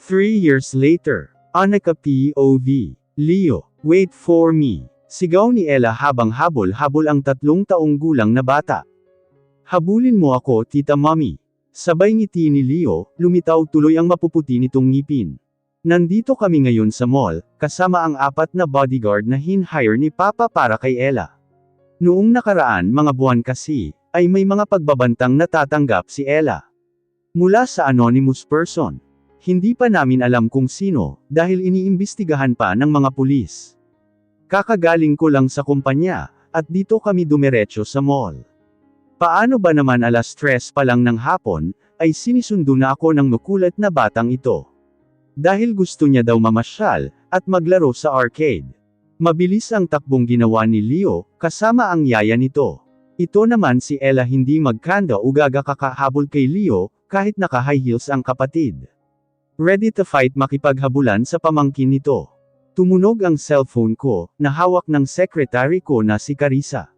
3 years later. Annika POV. Leo, wait for me. Sigaw ni Ella habang habol-habol ang 3 taong gulang na bata. Habulin mo ako, Tita Mommy. Sabay ngiti ni Leo, lumitaw tuloy ang mapuputi nitong ngipin. Nandito kami ngayon sa mall, kasama ang 4 na bodyguard na hin-hire ni Papa para kay Ella. Noong nakaraan mga buwan kasi, ay may mga pagbabantang natatanggap si Ella. Mula sa anonymous person. Hindi pa namin alam kung sino, dahil iniimbestigahan pa ng mga pulis. Kakagaling ko lang sa kumpanya, at dito kami dumiretso sa mall. Paano ba naman 3:00 pa lang ng hapon, ay sinisundo na ako ng makulat na batang ito. Dahil gusto niya daw mamasyal, at maglaro sa arcade. Mabilis ang takbong ginawa ni Leo, kasama ang yaya nito. Ito naman si Ella hindi magkanda o kakahabol kay Leo, kahit naka-high heels ang kapatid. Ready to fight makipaghabulan sa pamangkin nito. Tumunog ang cellphone ko, na hawak ng secretary ko na si Carissa.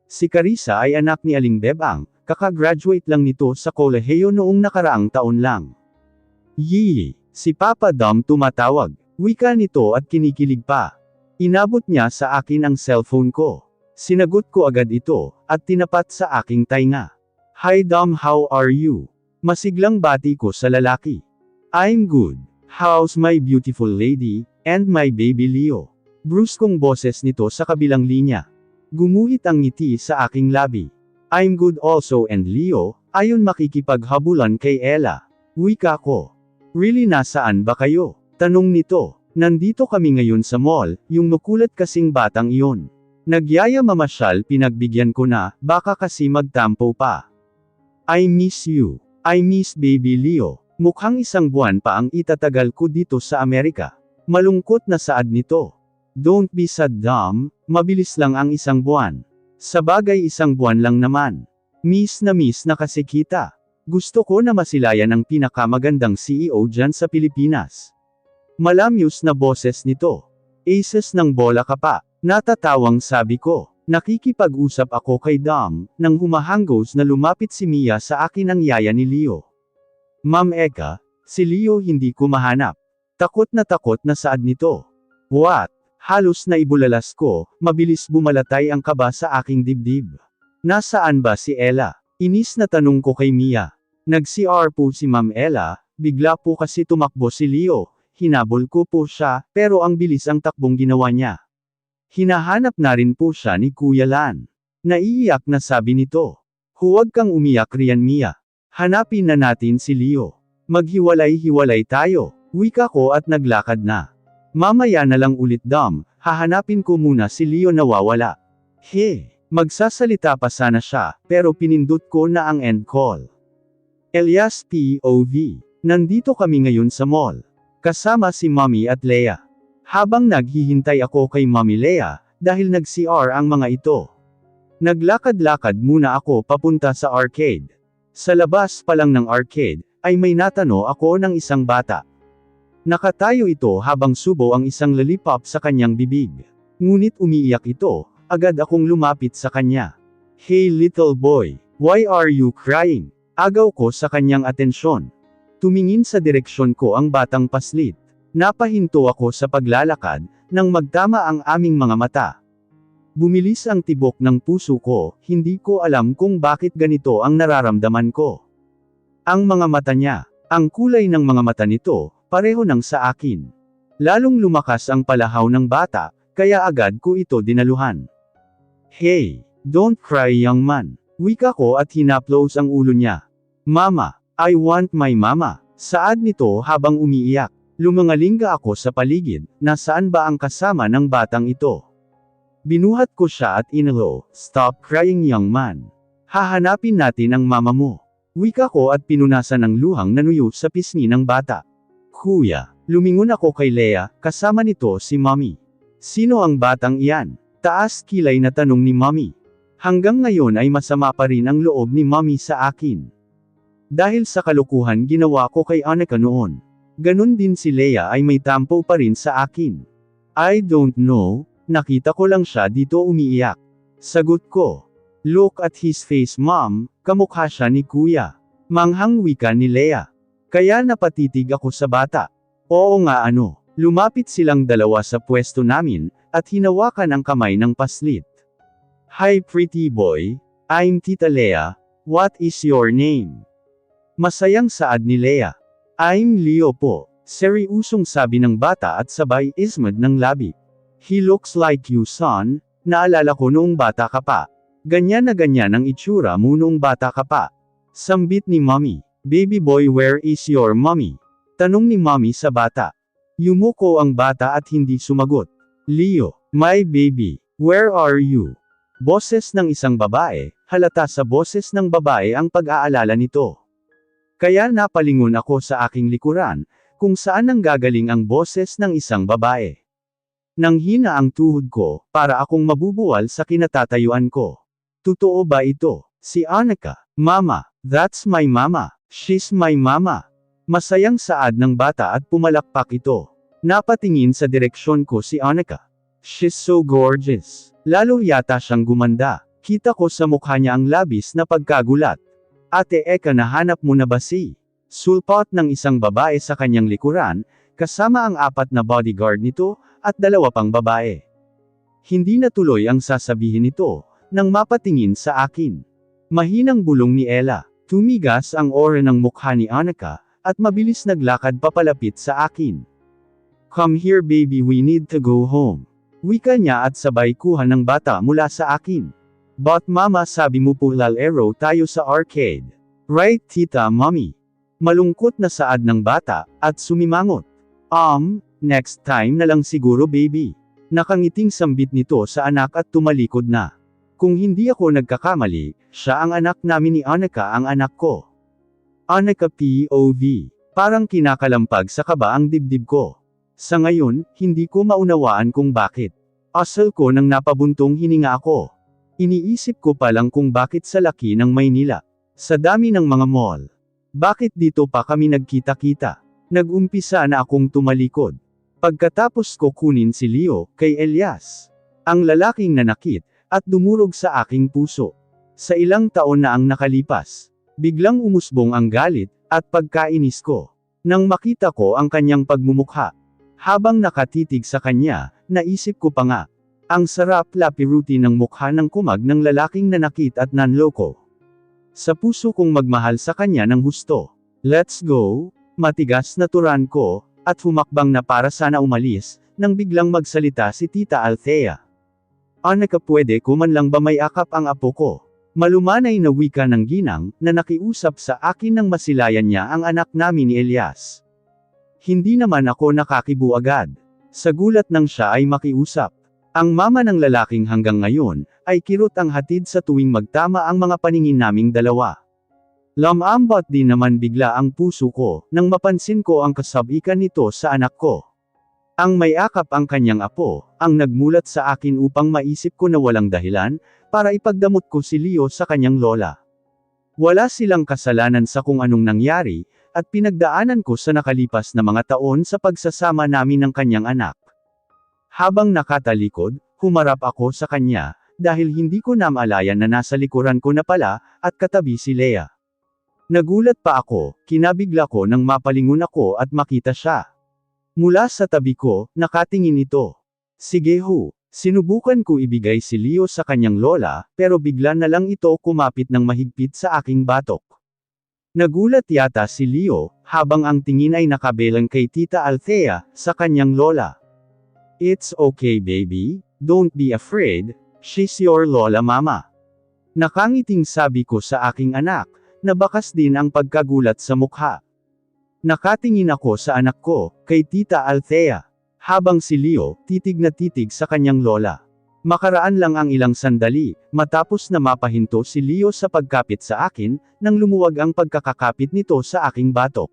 Si Carissa ay anak ni Aling Bebang, kakagraduate lang nito sa kolehiyo noong nakaraang taon lang. Yee! Si Papa Dom tumatawag, wika nito at kinikilig pa. Inabot niya sa akin ang cellphone ko. Sinagot ko agad ito, at tinapat sa aking tainga. Hi Dom, how are you? Masiglang bati ko sa lalaki. I'm good. How's my beautiful lady, and my baby Leo? Bruskong boses nito sa kabilang linya. Gumuhit ang ngiti sa aking labi. I'm good also and Leo, ayon makikipaghabulan kay Ella. Wika ko. Really nasaan ba kayo? Tanong nito. Nandito kami ngayon sa mall, yung makulat kasing batang iyon. Nagyaya mamasyal pinagbigyan ko na, baka kasi magtampo pa. I miss you. I miss baby Leo. Mukhang 1 buwan pa ang itatagal ko dito sa Amerika. Malungkot na saad nito. Don't be sad Dom, mabilis lang ang 1 buwan. Sabagay 1 buwan lang naman. Miss na kasi kita. Gusto ko na masilayan ang pinakamagandang CEO dyan sa Pilipinas. Malamyos na boses nito. Aces ng bola ka pa. Natatawang sabi ko. Nakikipag-usap ako kay Dom, nang humahanggos na lumapit si Mia sa akin ang yaya ni Leo. Ma'am Eka, si Leo hindi ko mahanap. Takot na saad nito. What? Halos na ibulalas ko, mabilis bumalatay ang kaba sa aking dibdib. Nasaan ba si Ella? Inis na tanong ko kay Mia. Nag-CR po si Ma'am Ella, bigla po kasi tumakbo si Leo, hinabol ko po siya, pero ang bilis ang takbong ginawa niya. Hinahanap na rin po siya ni Kuya Lan. Naiiyak na sabi nito. Huwag kang umiyak riyan Mia. Hanapin na natin si Leo. Maghiwalay-hiwalay tayo. Wika ko at naglakad na. Mamaya na lang ulit Dom, hahanapin ko muna si Leo nawawala. Magsasalita pa sana siya, pero pinindot ko na ang end call. Elias POV. Nandito kami ngayon sa mall. Kasama si Mommy at Leia. Habang naghihintay ako kay Mommy Leia, dahil nag-CR ang mga ito. Naglakad-lakad muna ako papunta sa arcade. Sa labas pa lang ng arcade, ay may natano ako ng isang bata. Nakatayo ito habang subo ang isang lollipop sa kanyang bibig. Ngunit umiiyak ito, agad akong lumapit sa kanya. Hey little boy, why are you crying? Agaw ko sa kanyang atensyon. Tumingin sa direksyon ko ang batang paslit. Napahinto ako sa paglalakad, nang magtama ang aming mga mata. Bumilis ang tibok ng puso ko, hindi ko alam kung bakit ganito ang nararamdaman ko. Ang mga mata niya, ang kulay ng mga mata nito, pareho nang sa akin. Lalong lumakas ang palahaw ng bata, kaya agad ko ito dinaluhan. Hey, don't cry young man. Wika ko at hinaplos ang ulo niya. Mama, I want my mama. Saad nito habang umiiyak. Lumangalinga ako sa paligid, nasaan ba ang kasama ng batang ito? Binuhat ko siya at inalo, stop crying young man. Hahanapin natin ang mama mo. Wika ko at pinunasan ng luhang nanuyo sa pisngi ng bata. Kuya, lumingon ako kay Leia, kasama nito si Mommy. Sino ang batang iyan? Taas kilay na tanong ni Mommy. Hanggang ngayon ay masama pa rin ang loob ni Mommy sa akin. Dahil sa kalukuhan ginawa ko kay Annika noon. Ganon din si Leia ay may tampo pa rin sa akin. I don't know, nakita ko lang siya dito umiiyak. Sagot ko. Look at his face mom, kamukha siya ni kuya. Manghang wika ni Leia. Kaya napatitig ako sa bata. Oo nga ano. Lumapit silang dalawa sa pwesto namin, at hinawakan ang kamay ng paslit. Hi pretty boy, I'm Tita Lea, what is your name? Masayang saad ni Lea. I'm Leo po, seryusong sabi ng bata at sabay ismad ng labi. He looks like you son, naalala ko noong bata ka pa. Ganyan na ganyan ang itsura mo noong bata ka pa. Sambit ni mommy. Baby boy where is your mommy? Tanong ni mommy sa bata. Yumuko ang bata at hindi sumagot. Leo, my baby, where are you? Boses ng isang babae, halata sa boses ng babae ang pag-aalala nito. Kaya napalingon ako sa aking likuran, kung saan nanggagaling ang boses ng isang babae. Nang hina ang tuhod ko, para akong mabubuwal sa kinatatayuan ko. Totoo ba ito? Si Annika, Mama, that's my mama, she's my mama. Masayang saad ng bata at pumalakpak ito. Napatingin sa direksyon ko si Annika. She's so gorgeous. Lalo yata siyang gumanda. Kita ko sa mukha niya ang labis na pagkagulat. Ate Eka nahanap mo na ba si? Sulpot ng isang babae sa kanyang likuran, kasama ang 4 na bodyguard nito, at 2 pang babae. Hindi natuloy ang sasabihin nito, nang mapatingin sa akin. Mahinang bulong ni Ella. Tumigas ang aura ng mukha ni Annika, at mabilis naglakad papalapit sa akin. Come here baby we need to go home. Wika niya at sabay kuha ng bata mula sa akin. But mama sabi mo po lalaro tayo sa arcade. Right tita mommy. Malungkot na saad ng bata, at sumimangot. Next time na lang siguro baby. Nakangiting sambit nito sa anak at tumalikod na. Kung hindi ako nagkakamali, siya ang anak namin ni Annika ang anak ko. Annika POV. Parang kinakalampag sa kaba ang dibdib ko. Sa ngayon, hindi ko maunawaan kung bakit. Asal ko nang napabuntong hininga ako. Iniisip ko pa lang kung bakit sa laki ng Maynila. Sa dami ng mga mall. Bakit dito pa kami nagkita-kita? Nag-umpisa na akong tumalikod. Pagkatapos ko kunin si Leo, kay Elias. Ang lalaking nanakit, at dumurog sa aking puso. Sa ilang taon na ang nakalipas. Biglang umusbong ang galit, at pagkainis ko. Nang makita ko ang kanyang pagmumukha. Habang nakatitig sa kanya, naisip ko pa nga. Ang sarap lapiruti ng mukha ng kumag ng lalaking nanakit at nanloko. Sa puso kong magmahal sa kanya ng husto. Let's go, matigas na turan ko, at humakbang na para sana umalis, nang biglang magsalita si Tita Althea. Annika pwede ko man lang ba may akap ang apo ko? Malumanay na wika ng ginang, na nakiusap sa akin nang masilayan niya ang anak namin ni Elias. Hindi naman ako nakakibu agad. Sa gulat nang siya ay makiusap. Ang mama ng lalaking hanggang ngayon, ay kirot ang hatid sa tuwing magtama ang mga paningin naming dalawa. Lamambot din naman bigla ang puso ko, nang mapansin ko ang kasabikan nito sa anak ko. Ang may akap ang kanyang apo, ang nagmulat sa akin upang maisip ko na walang dahilan, para ipagdamot ko si Leo sa kanyang lola. Wala silang kasalanan sa kung anong nangyari, at pinagdaanan ko sa nakalipas na mga taon sa pagsasama namin ng kanyang anak. Habang nakatalikod, humarap ako sa kanya, dahil hindi ko namalayan na nasa likuran ko na pala, at katabi si Lea. Nagulat pa ako, kinabigla ko nang mapalingon ako at makita siya. Mula sa tabi ko, nakatingin ito. Sige ho, sinubukan ko ibigay si Leo sa kanyang lola, pero bigla na lang ito kumapit ng mahigpit sa aking batok. Nagulat yata si Leo, habang ang tingin ay nakabelang kay Tita Althea, sa kanyang lola. It's okay baby, don't be afraid, she's your lola mama. Nakangiting sabi ko sa aking anak, na bakas din ang pagkagulat sa mukha. Nakatingin ako sa anak ko, kay Tita Althea, habang si Leo, titig na titig sa kanyang lola. Makaraan lang ang ilang sandali, matapos na mapahinto si Leo sa pagkapit sa akin, nang lumuwag ang pagkakakapit nito sa aking batok.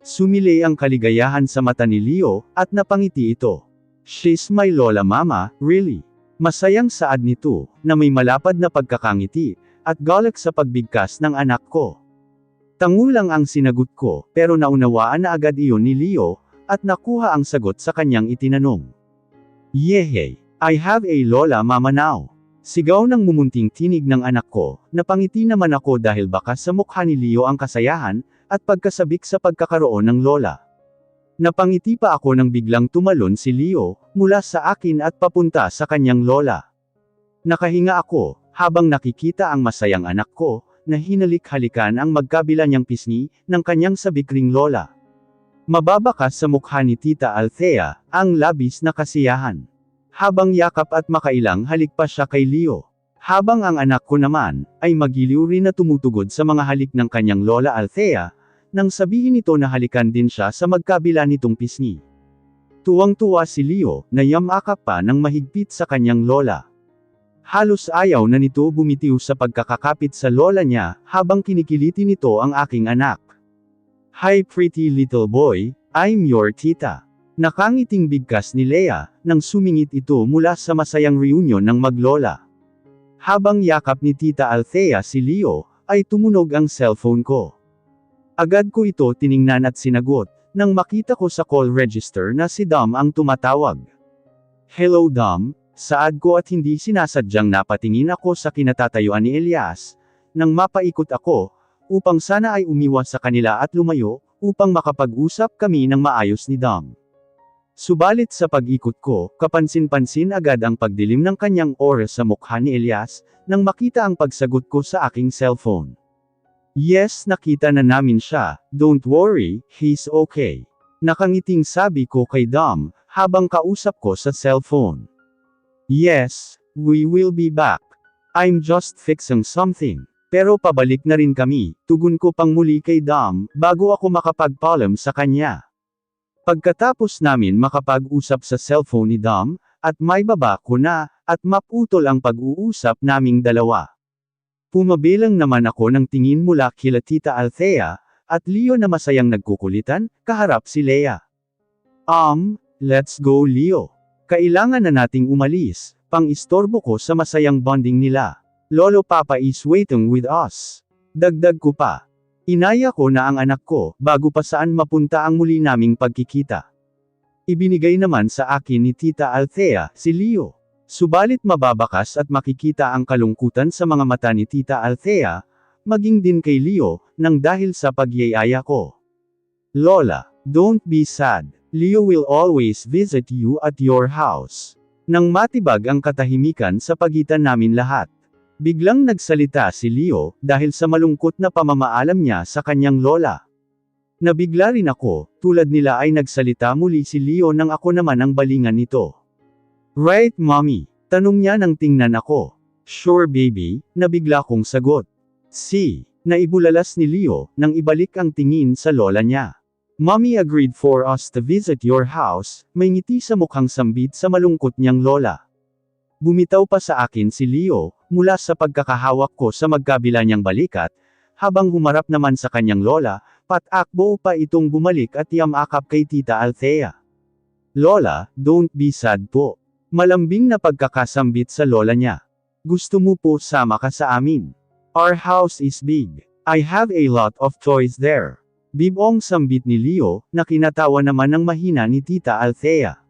Sumilay ang kaligayahan sa mata ni Leo, at napangiti ito. She's my lola mama, really. Masayang saad nito, na may malapad na pagkakangiti, at galak sa pagbigkas ng anak ko. Tango lang ang sinagot ko, pero naunawaan na agad iyon ni Leo, at nakuha ang sagot sa kanyang itinanong. Yehey, I have a lola mama now. Sigaw ng mumunting tinig ng anak ko, napangiti naman ako dahil baka sa mukha ni Leo ang kasayahan, at pagkasabik sa pagkakaroon ng lola. Napangiti pa ako nang biglang tumalon si Leo, mula sa akin at papunta sa kanyang lola. Nakahinga ako, habang nakikita ang masayang anak ko, na hinalik-halikan ang magkabila niyang pisngi, ng kanyang sabikring lola. Mababakas sa mukha ni Tita Althea, ang labis na kasiyahan. Habang yakap at makailang halik pa siya kay Leo. Habang ang anak ko naman, ay magiliw rin na tumutugod sa mga halik ng kanyang lola Althea, nang sabihin nito na halikan din siya sa magkabila nitong pisngi. Tuwang-tuwa si Leo, na yamakap pa ng mahigpit sa kanyang lola. Halos ayaw na nito bumitiw sa pagkakakapit sa lola niya, habang kinikiliti nito ang aking anak. "Hi pretty little boy, I'm your tita." Nakangiting bigkas ni Leia, nang sumingit ito mula sa masayang reunion ng maglola. Habang yakap ni Tita Althea si Leo, ay tumunog ang cellphone ko. Agad ko ito tiningnan at sinagot, nang makita ko sa call register na si Dom ang tumatawag. "Hello Dom," saad ko at hindi sinasadyang napatingin ako sa kinatatayuan ni Elias, nang mapaikot ako, upang sana ay umiwas sa kanila at lumayo, upang makapag-usap kami ng maayos ni Dom. Subalit sa pag-ikot ko, kapansin-pansin agad ang pagdilim ng kanyang oras sa mukha ni Elias, nang makita ang pagsagot ko sa aking cellphone. "Yes, nakita na namin siya, don't worry, he's okay." Nakangiting sabi ko kay Dom, habang kausap ko sa cellphone. "Yes, we will be back. I'm just fixing something." Pero pabalik na rin kami, tugon ko pang muli kay Dom, bago ako makapagpaalam sa kanya. Pagkatapos namin makapag-usap sa cellphone ni Dom, at may baba ko na, at maputol ang pag-uusap naming dalawa. Pumabilang naman ako ng tingin mula kila Tita Althea, at Leo na masayang nagkukulitan, kaharap si Leia. Let's go Leo. Kailangan na nating umalis, pang-istorbo ko sa masayang bonding nila. Lolo Papa is waiting with us. Dagdag ko pa. Inaya ko na ang anak ko, bago pa saan mapunta ang muli naming pagkikita. Ibinigay naman sa akin ni Tita Althea, si Leo. Subalit mababakas at makikita ang kalungkutan sa mga mata ni Tita Althea, maging din kay Leo, nang dahil sa pagyayaya ko. "Lola, don't be sad. Leo will always visit you at your house." Nang matibag ang katahimikan sa pagitan namin lahat. Biglang nagsalita si Leo, dahil sa malungkot na pamamaalam niya sa kanyang lola. Nabigla rin ako, tulad nila ay nagsalita muli si Leo nang ako naman ang balingan nito. "Right mommy?" Tanong niya nang tingnan ako. "Sure baby," nabigla kong sagot. Naibulalas ni Leo, nang ibalik ang tingin sa lola niya. "Mommy agreed for us to visit your house," may ngiti sa mukhang sambit sa malungkot niyang lola. Bumitaw pa sa akin si Leo, mula sa pagkakahawak ko sa magkabila niyang balikat, habang humarap naman sa kanyang lola, patakbo pa itong bumalik at yamakap kay Tita Althea. "Lola, don't be sad po." Malambing na pagkakasambit sa lola niya. "Gusto mo po sama ka sa amin? Our house is big. I have a lot of toys there." Bibong sambit ni Leo, na kinatawa naman ng mahina ni Tita Althea.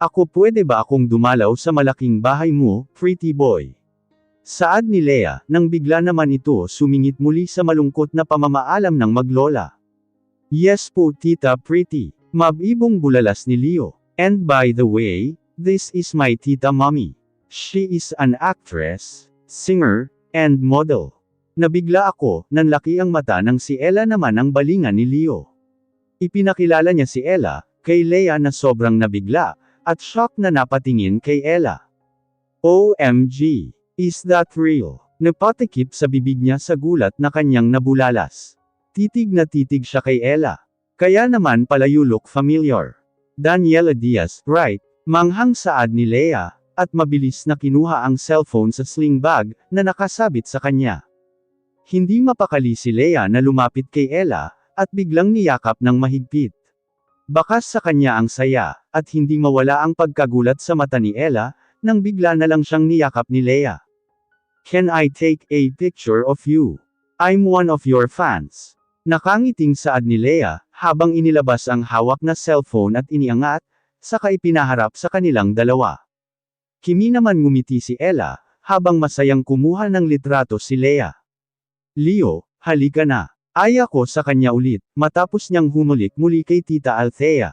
"Ako pwede ba akong dumalaw sa malaking bahay mo, pretty boy?" Saad ni Leia, nang bigla naman ito sumingit muli sa malungkot na pamamaalam ng maglola. "Yes po tita pretty." Mabibong bulalas ni Leo. "And by the way, this is my tita mommy. She is an actress, singer, and model." Nabigla ako, nanlaki ang mata ng si Ella naman ang balingan ni Leo. Ipinakilala niya si Ella, kay Leia na sobrang nabigla, at shock na napatingin kay Ella. "OMG! Is that real?" Napatikip sa bibig niya sa gulat na kanyang nabulalas. Titig na titig siya kay Ella. "Kaya naman pala you look familiar. Daniela Diaz, right?" Manghang saad ni Leia, at mabilis na kinuha ang cellphone sa sling bag, na nakasabit sa kanya. Hindi mapakali si Leia na lumapit kay Ella, at biglang niyakap ng mahigpit. Bakas sa kanya ang saya, at hindi mawala ang pagkagulat sa mata ni Ella, nang bigla na lang siyang niyakap ni Leia. "Can I take a picture of you? I'm one of your fans." Nakangiting saad ni Leia, habang inilabas ang hawak na cellphone at iniangat, saka ipinaharap sa kanilang dalawa. Kimi naman ngumiti si Ella, habang masayang kumuha ng litrato si Leia. "Leo, halika na. Ay ako sa kanya ulit, matapos niyang humulik muli kay Tita Althea.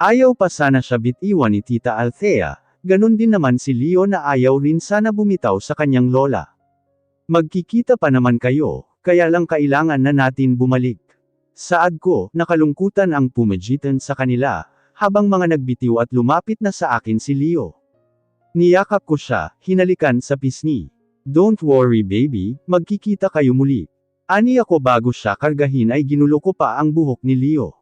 Ayaw pa sana siya bitiwan ni Tita Althea, ganun din naman si Leo na ayaw rin sana bumitaw sa kanyang lola. Magkikita pa naman kayo, kaya lang kailangan na natin bumalik. Saad ko, nakalungkutan ang pumagitan sa kanila, habang mga nagbitiw at lumapit na sa akin si Leo. Niyakap ko siya, hinalikan sa pisngi. Don't worry baby, magkikita kayo muli. Ani ako bago siya kargahin ay ginulo ko pa ang buhok ni Leo.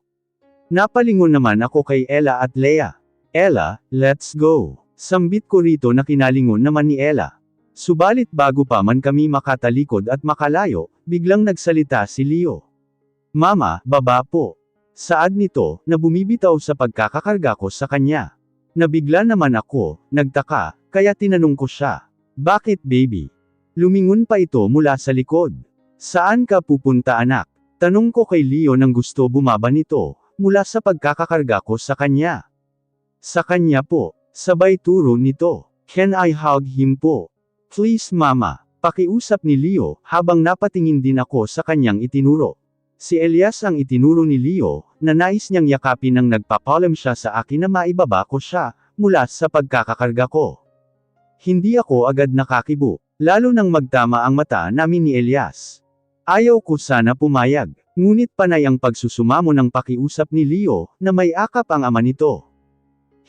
Napalingon naman ako kay Ella at Lea. Ella, let's go. Sambit ko rito na kinalingon naman ni Ella. Subalit bago pa man kami makatalikod at makalayo, biglang nagsalita si Leo. Mama, baba po. Saad nito, na bumibitaw sa pagkakakarga ko sa kanya. Nabigla naman ako, nagtaka, kaya tinanong ko siya. Bakit baby? Lumingon pa ito mula sa likod. Saan ka pupunta anak? Tanong ko kay Leo nang gusto bumaba nito, mula sa pagkakakarga ko sa kanya. Sa kanya po, sabay turo nito. Can I hug him po? Please mama, pakiusap ni Leo, habang napatingin din ako sa kanyang itinuro. Si Elias ang itinuro ni Leo, na nais niyang yakapin nang nagpapalam siya sa akin na maibaba ko siya, mula sa pagkakakarga ko. Hindi ako agad nakakibo, lalo nang magtama ang mata namin ni Elias. Ayaw ko sana pumayag, ngunit panay ang pagsusumamo ng pakiusap ni Leo, na may akap ang ama nito.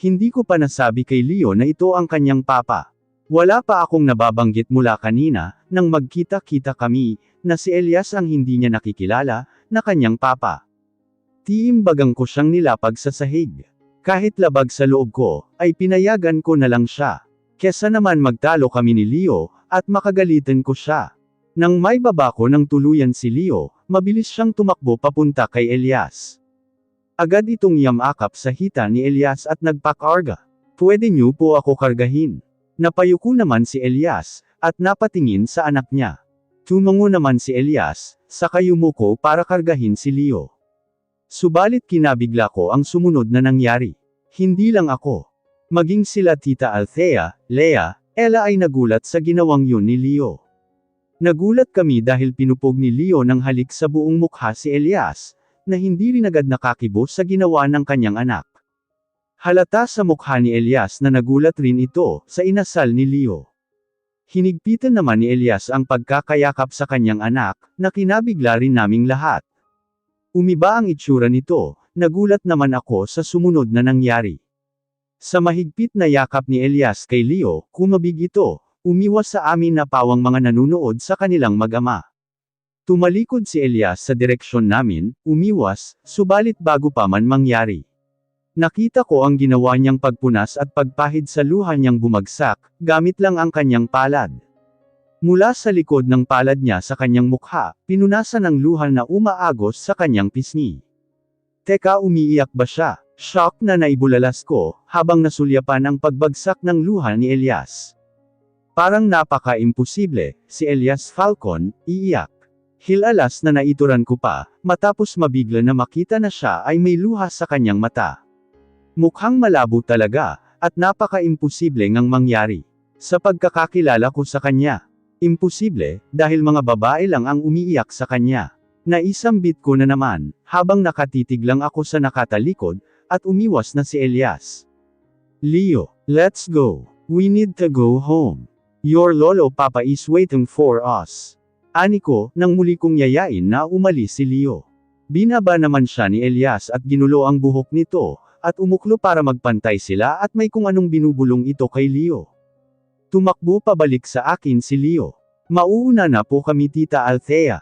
Hindi ko pa nasabi kay Leo na ito ang kanyang papa. Wala pa akong nababanggit mula kanina, nang magkita-kita kami, na si Elias ang hindi niya nakikilala, na kanyang papa. Tiimbagang ko siyang nilapag sa sahig. Kahit labag sa loob ko, ay pinayagan ko na lang siya. Kesa naman magtalo kami ni Leo, at makagalitan ko siya. Nang may baba ko ng tuluyan si Leo, mabilis siyang tumakbo papunta kay Elias. Agad itong yamakap sa hita ni Elias at nagpakarga. Pwede niyo po ako kargahin. Napayuko naman si Elias, at napatingin sa anak niya. Tumango naman si Elias, saka yumuko para kargahin si Leo. Subalit kinabigla ko ang sumunod na nangyari. Hindi lang ako. Maging sila Tita Althea, Lea, Ella ay nagulat sa ginawang yun ni Leo. Nagulat kami dahil pinupog ni Leo ng halik sa buong mukha si Elias, na hindi rin agad nakakibo sa ginawa ng kanyang anak. Halata sa mukha ni Elias na nagulat rin ito, sa inasal ni Leo. Hinigpitan naman ni Elias ang pagkakayakap sa kanyang anak, na kinabigla rin naming lahat. Umiba ang itsura nito, nagulat naman ako sa sumunod na nangyari. Sa mahigpit na yakap ni Elias kay Leo, kumabig ito, umiwas sa amin na pawang mga nanunood sa kanilang mag-ama. Tumalikod si Elias sa direksyon namin, umiwas, subalit bago pa man mangyari. Nakita ko ang ginawa niyang pagpunas at pagpahid sa luha niyang bumagsak, gamit lang ang kanyang palad. Mula sa likod ng palad niya sa kanyang mukha, pinunasan ang luha na umaagos sa kanyang pisngi. Teka, umiiyak ba siya? Shock na naibulalas ko, habang nasulyapan ang pagbagsak ng luha ni Elias. Parang napaka-imposible, si Elias Falcon, iiyak. Hilalas na naituran ko pa, matapos mabigla na makita na siya ay may luha sa kanyang mata. Mukhang malabo talaga, at napaka-imposible ngang mangyari. Sa pagkakakilala ko sa kanya. Imposible, dahil mga babae lang ang umiiyak sa kanya. Naisambit ko na naman, habang nakatitig lang ako sa nakatalikod, at umiwas na si Elias. Leo, let's go. We need to go home. Your lolo papa is waiting for us. Ani ko, nang muli kong yayain na umalis si Leo. Binaba naman siya ni Elias at ginulo ang buhok nito, at umuklo para magpantay sila at may kung anong binubulong ito kay Leo. Tumakbo pabalik sa akin si Leo. Mauuna na po kami Tita Althea.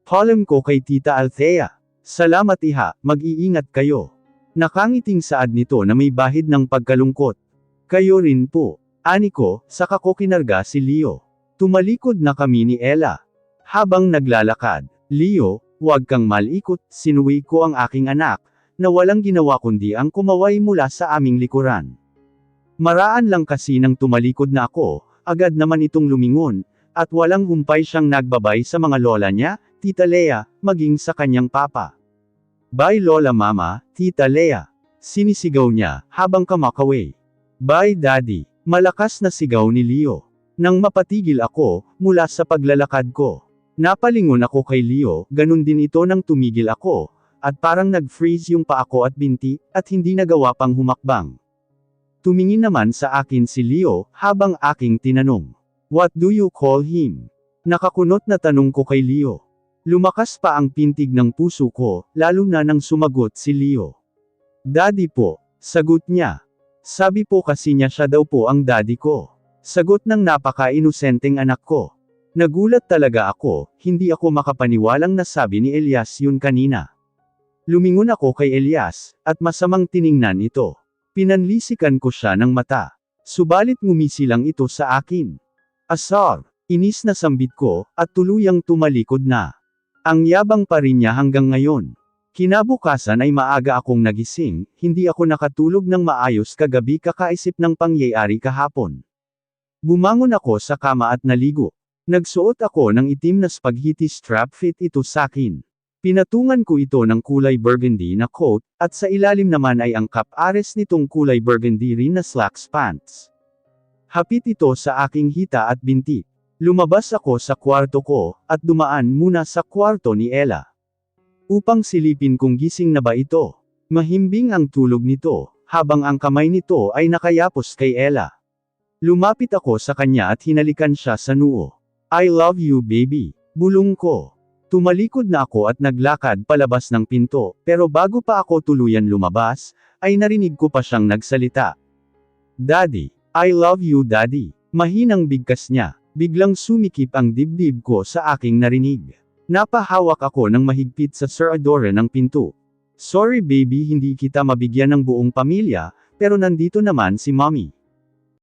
Paalam ko kay Tita Althea. Salamat iha, mag-iingat kayo. Nakangiting saad nito na may bahid ng pagkalungkot. Kayo rin po. Ani ko, saka ko kinarga si Leo. Tumalikod na kami ni Ella. Habang naglalakad, Leo, huwag kang malikot, sinuwi ko ang aking anak, na walang ginawa kundi ang kumaway mula sa aming likuran. Maraan lang kasi nang tumalikod na ako, agad naman itong lumingon, at walang humpay siyang nagbabay sa mga lola niya, Tita Lea, maging sa kanyang papa. Bye Lola Mama, Tita Lea. Sinisigaw niya, habang kamakaway. Bye Daddy. Malakas na sigaw ni Leo. Nang mapatigil ako, mula sa paglalakad ko. Napalingon ako kay Leo, ganun din ito nang tumigil ako, at parang nag-freeze yung paa ko at binti, at hindi nagawa pang humakbang. Tumingin naman sa akin si Leo, habang aking tinanong, "What do you call him?" Nakakunot na tanong ko kay Leo. Lumakas pa ang pintig ng puso ko, lalo na nang sumagot si Leo. "Daddy po," sagot niya. Sabi po kasi niya siya daw po ang daddy ko. Sagot ng napaka-inosenteng anak ko. Nagulat talaga ako, hindi ako makapaniwalang nasabi ni Elias yun kanina. Lumingon ako kay Elias, at masamang tiningnan ito. Pinanlisikan ko siya ng mata. Subalit ngumisi lang ito sa akin. Asar, inis na sambit ko, at tuluyang tumalikod na. Ang yabang pa rin niya hanggang ngayon. Kinabukasan ay maaga akong nagising, hindi ako nakatulog ng maayos kagabi kakaisip ng pangyayari kahapon. Bumangon ako sa kama at naligo. Nagsuot ako ng itim na spaghetti strap fit ito sakin. Pinatungan ko ito ng kulay burgundy na coat, at sa ilalim naman ay ang kap-ares nitong kulay burgundy rin na slacks pants. Hapit ito sa aking hita at binti. Lumabas ako sa kwarto ko, at dumaan muna sa kwarto ni Ella. Upang silipin kung gising na ba ito. Mahimbing ang tulog nito, habang ang kamay nito ay nakayapos kay Ella. Lumapit ako sa kanya at hinalikan siya sa noo. "I love you baby," bulong ko. Tumalikod na ako at naglakad palabas ng pinto, pero bago pa ako tuluyan lumabas, ay narinig ko pa siyang nagsalita. "Daddy, I love you daddy." Mahinang bigkas niya. Biglang sumikip ang dibdib ko sa aking narinig. Napahawak ako ng mahigpit sa seradora ng pinto. "Sorry baby, hindi kita mabigyan ng buong pamilya, pero nandito naman si mommy."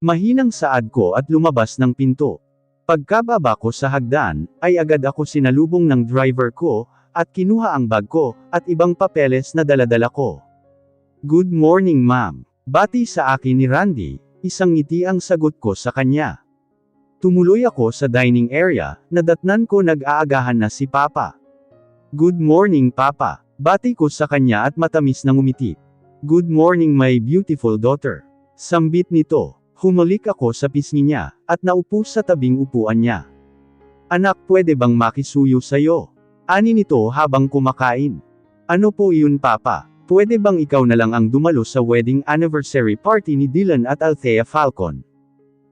Mahinang saad ko at lumabas ng pinto. Pagkababa ko sa hagdan, ay agad ako sinalubong ng driver ko, at kinuha ang bag ko, at ibang papeles na daladala ko. "Good morning ma'am." Bati sa akin ni Randy, isang ngiti ang sagot ko sa kanya. Tumuloy ako sa dining area, nadatnan ko nag-aagahan na si Papa. "Good morning Papa." Bati ko sa kanya at matamis na ngumiti. "Good morning my beautiful daughter." Sambit nito. Humalik ako sa pisngi niya, at naupo sa tabing upuan niya. "Anak, pwede bang makisuyo sa'yo?" Ani nito habang kumakain. "Ano po iyon Papa? Pwede bang ikaw na lang ang dumalo sa wedding anniversary party ni Dylan at Althea Falcon?"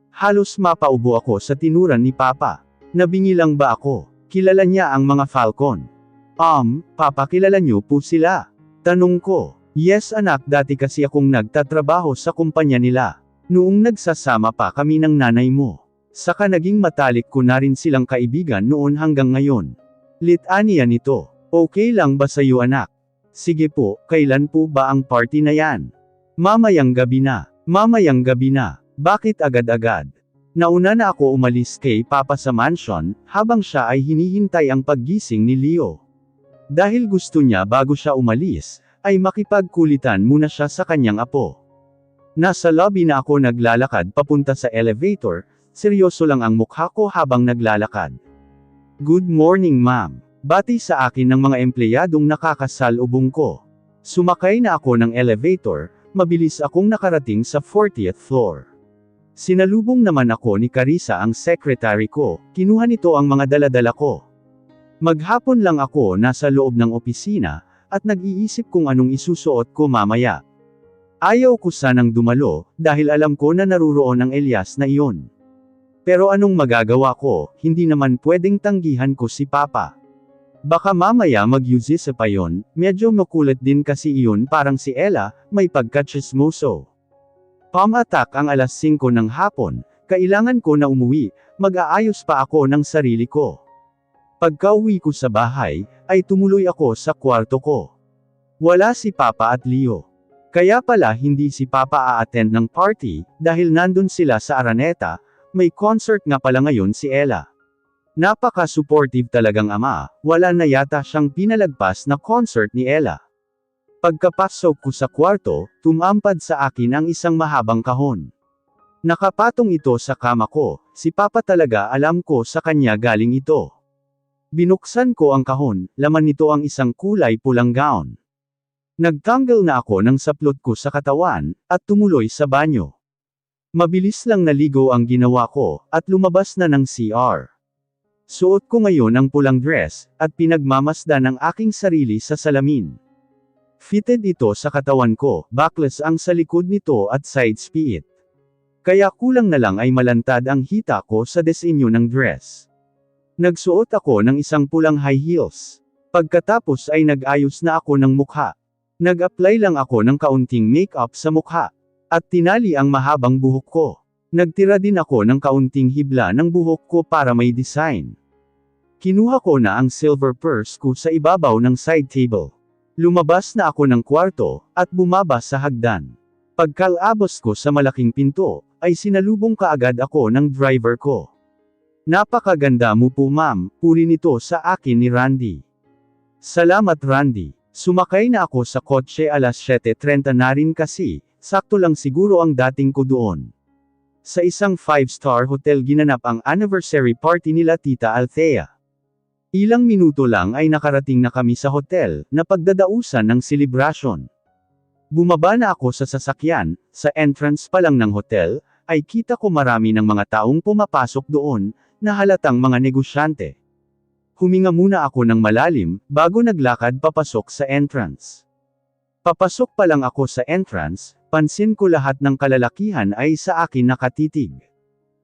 Halos mapaubo ako sa tinuran ni Papa. Nabingi lang ba ako? Kilala niya ang mga Falcon? Papa, kilala niyo po sila?" Tanong ko. "Yes anak, dati kasi akong nagtatrabaho sa kumpanya nila. Noong nagsasama pa kami ng nanay mo. Saka naging matalik ko na rin silang kaibigan noon hanggang ngayon." Litanya nito. "Okay lang ba sa'yo anak?" "Sige po, kailan po ba ang party na yan?" "Mamayang gabi na." "Mamayang gabi na? Bakit agad-agad?" Nauna na ako umalis kay Papa sa mansion, habang siya ay hinihintay ang paggising ni Leo. Dahil gusto niya bago siya umalis, ay makipagkulitan muna siya sa kanyang apo. Nasa lobby na ako naglalakad papunta sa elevator, seryoso lang ang mukha ko habang naglalakad. "Good morning ma'am." Bati sa akin ng mga empleyadong nakakasalubong ko. Sumakay na ako ng elevator, mabilis akong nakarating sa 40th floor. Sinalubong naman ako ni Carissa ang secretary ko, kinuha nito ang mga daladala ko. Maghapon lang ako nasa loob ng opisina, at nag-iisip kung anong isusuot ko mamaya. Ayaw ko sanang dumalo, dahil alam ko na naruroon ang Elias na iyon. Pero anong magagawa ko, hindi naman pwedeng tanggihan ko si Papa. Baka mamaya mag-use pa yon, medyo makulit din kasi iyon parang si Ella, may pagka-chismoso. Pamatak ang alas 5 ng hapon, kailangan ko na umuwi, mag-aayos pa ako ng sarili ko. Pagka-uwi ko sa bahay, ay tumuloy ako sa kwarto ko. Wala si Papa at Leo. Kaya pala hindi si Papa a-attend ng party, dahil nandun sila sa Araneta, may concert nga pala ngayon si Ella. Napaka-supportive talagang ama, wala na yata siyang pinalagpas na concert ni Ella. Pagkapasok ko sa kwarto, tumampad sa akin ang isang mahabang kahon. Nakapatong ito sa kama ko, si Papa talaga alam ko sa kanya galing ito. Binuksan ko ang kahon, laman nito ang isang kulay pulang gown. Nagtanggal na ako ng saplot ko sa katawan, at tumuloy sa banyo. Mabilis lang naligo ang ginawa ko, at lumabas na ng CR. Suot ko ngayon ang pulang dress, at pinagmamasdan ang aking sarili sa salamin. Fitted ito sa katawan ko, backless ang sa likod nito at side split. Kaya kulang na lang ay malantad ang hita ko sa disenyo ng dress. Nagsuot ako ng isang pulang high heels. Pagkatapos ay nag-ayos na ako ng mukha. Nag-apply lang ako ng kaunting makeup sa mukha. At tinali ang mahabang buhok ko. Nagtira din ako ng kaunting hibla ng buhok ko para may design. Kinuha ko na ang silver purse ko sa ibabaw ng side table. Lumabas na ako ng kwarto, at bumaba sa hagdan. Pagkalabos ko sa malaking pinto, ay sinalubong kaagad ako ng driver ko. Napakaganda mo po ma'am, puri nito sa akin ni Randy. Salamat Randy. Sumakay na ako sa kotse alas 7:30 na rin kasi, sakto lang siguro ang dating ko doon. Sa isang 5-star hotel ginanap ang anniversary party nila Tita Althea. Ilang minuto lang ay nakarating na kami sa hotel, na pagdadausan ng selebrasyon. Bumaba na ako sa sasakyan, sa entrance pa lang ng hotel, ay kita ko marami ng mga taong pumapasok doon, na halatang mga negosyante. Huminga muna ako ng malalim, bago naglakad papasok sa entrance. Papasok pa lang ako sa entrance, pansin ko lahat ng kalalakihan ay sa akin nakatitig.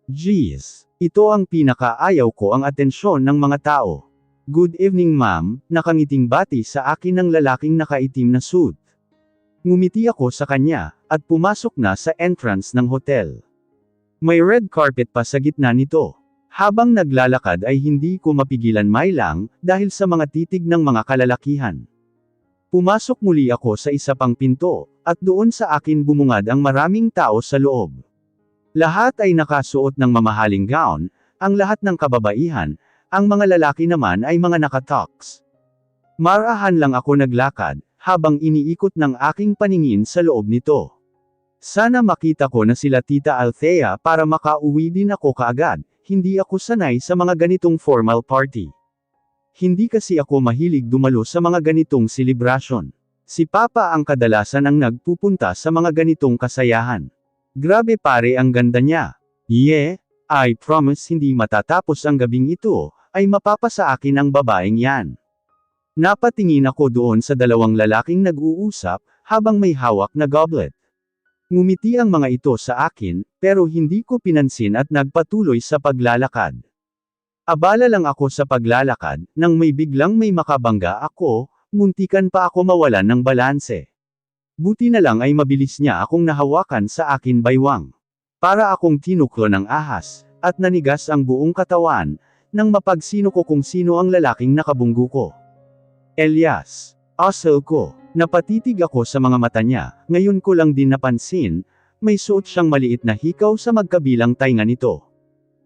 Geez, ito ang pinakaayaw ko ang atensyon ng mga tao. Good evening ma'am, nakangiting bati sa akin ng lalaking nakaitim na suit. Ngumiti ako sa kanya, at pumasok na sa entrance ng hotel. May red carpet pa sa gitna nito. Habang naglalakad ay hindi ko mapigilan mailang, dahil sa mga titig ng mga kalalakihan. Pumasok muli ako sa isa pang pinto, at doon sa akin bumungad ang maraming tao sa loob. Lahat ay nakasuot ng mamahaling gown, ang lahat ng kababaihan, ang mga lalaki naman ay mga nakatux. Marahan lang ako naglakad, habang iniikot ng aking paningin sa loob nito. Sana makita ko na sila Tita Althea para makauwi din ako kaagad. Hindi ako sanay sa mga ganitong formal party. Hindi kasi ako mahilig dumalo sa mga ganitong selebrasyon. Si Papa ang kadalasan ang nagpupunta sa mga ganitong kasayahan. Grabe pare ang ganda niya. Yeah, I promise hindi matatapos ang gabing ito, ay mapapasa akin ang babaeng yan. Napatingin ako doon sa dalawang lalaking nag-uusap, habang may hawak na goblet. Ngumiti ang mga ito sa akin, pero hindi ko pinansin at nagpatuloy sa paglalakad. Abala lang ako sa paglalakad, nang may biglang may makabangga ako, muntikan pa ako mawalan ng balanse. Buti na lang ay mabilis niya akong nahawakan sa akin baywang. Para akong tinuklo ng ahas, at nanigas ang buong katawan, nang mapagsino ko kung sino ang lalaking nakabunggo ko. Elias. Asal ko. Napatitig ako sa mga mata niya, ngayon ko lang din napansin, may suot siyang maliit na hikaw sa magkabilang tainga nito.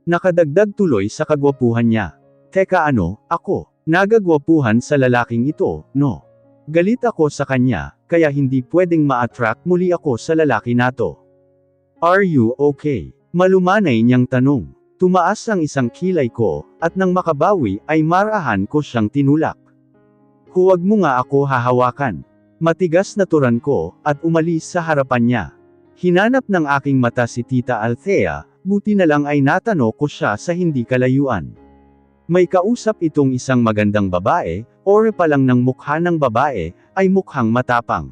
Nakadagdag tuloy sa kagwapuhan niya. Teka ano, ako, nagagwapuhan sa lalaking ito, no? Galit ako sa kanya, kaya hindi pwedeng ma-attract muli ako sa lalaki nato. Are you okay? Malumanay niyang tanong. Tumaas ang isang kilay ko, at nang makabawi ay marahan ko siyang tinulak. Huwag mo nga ako hahawakan. Matigas na turan ko, at umalis sa harapan niya. Hinanap ng aking mata si Tita Althea, buti na lang ay natano ko siya sa hindi kalayuan. May kausap itong isang magandang babae, or pa lang ng mukha ng babae, ay mukhang matapang.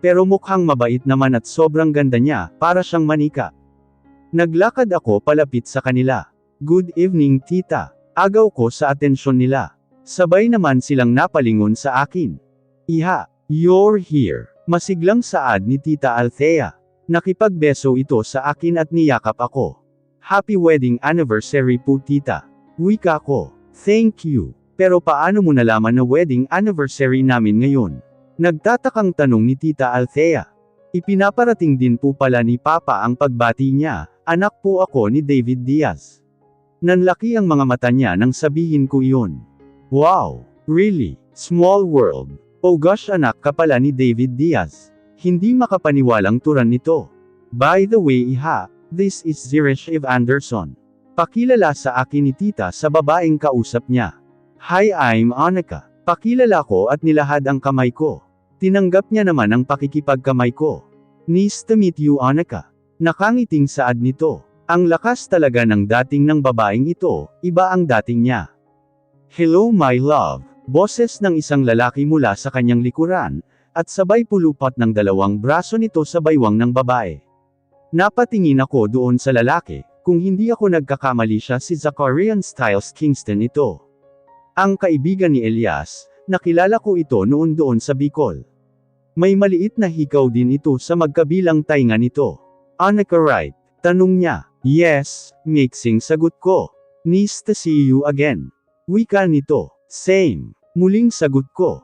Pero mukhang mabait naman at sobrang ganda niya, para siyang manika. Naglakad ako palapit sa kanila. Good evening tita. Agaw ko sa atensyon nila. Sabay naman silang napalingon sa akin. Iha. You're here. Masiglang saad ni Tita Althea. Nakipagbeso ito sa akin at niyakap ako. Happy wedding anniversary po tita. Wika ko. Thank you. Pero paano mo nalaman na wedding anniversary namin ngayon? Nagtatakang tanong ni Tita Althea. Ipinaparating din po pala ni Papa ang pagbati niya, anak po ako ni David Diaz. Nanlaki ang mga mata niya nang sabihin ko iyon. Wow! Really? Small world. Oh gosh anak ka pala ni David Diaz. Hindi makapaniwalang turan nito. By the way iha, this is Zeresh Eve Anderson. Pakilala sa akin ni tita sa babaeng kausap niya. Hi I'm Annika. Pakilala ko at nilahad ang kamay ko. Tinanggap niya naman ang pakikipagkamay ko. Nice to meet you Annika. Nakangiting saad nito. Ang lakas talaga ng dating ng babaeng ito, iba ang dating niya. Hello my love, boses ng isang lalaki mula sa kanyang likuran, at sabay pulupat ng dalawang braso nito sa baywang ng babae. Napatingin ako doon sa lalaki, kung hindi ako nagkakamali siya si Zacharian Styles Kingston ito. Ang kaibigan ni Elias, nakilala ko ito noon doon sa Bicol. May maliit na hikaw din ito sa magkabilang tainga nito. Annika right? Tanong niya. Yes, mixing sagot ko. Nice to see you again. Wika nito. Same. Muling sagot ko.